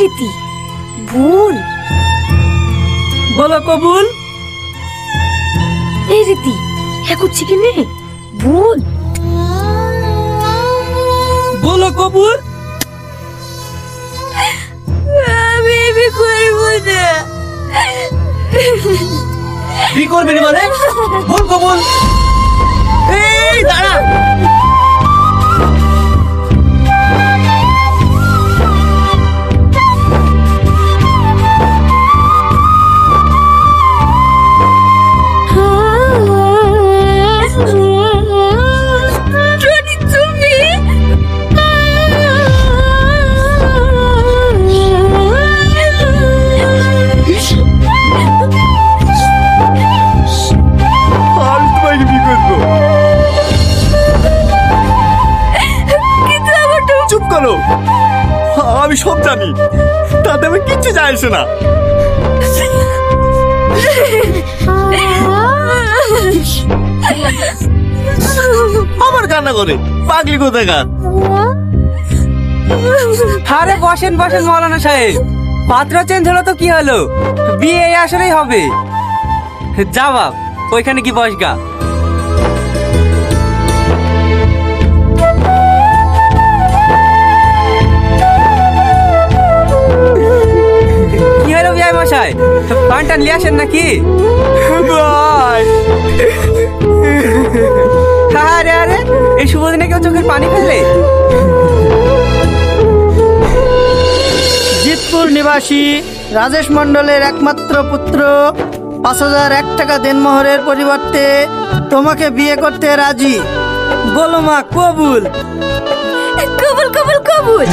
রীতি ভুল বলো কবুল। এই রীতি হ্যাঁ করছি কি নে ভুল বলো কবুল। আমি করবো না। কি করবি মানে? বল কবুল। এই দাঁড়া। চুপ করো, আমি সব জানি, তাতে আমি কিচ্ছু যায় আসে না। আমার কান্না করে পাগলি কোথাকার। আরে বসেন বসেন মৌলানা সাহেব, পাত্র চেঞ্জ হলো তো কি হলো, বিয়ে এই আসলেই হবে। যা বাপ, ওইখানে কি বসগা। কি হলো বিয়ে মশাই, পান টান নিয়ে আসেন নাকি? আরে আরে, এই শুভ দিনে কেউ চোখের পানি ফেলে? জিতপুর নিবাসী রাজেশ মণ্ডলের একমাত্র পুত্র ৫,০০০ টাকা দেনমোহরের পরিবর্তে তোমাকে বিয়ে করতে রাজি। বলো মা কবুল। কবুল কবুল কবুল।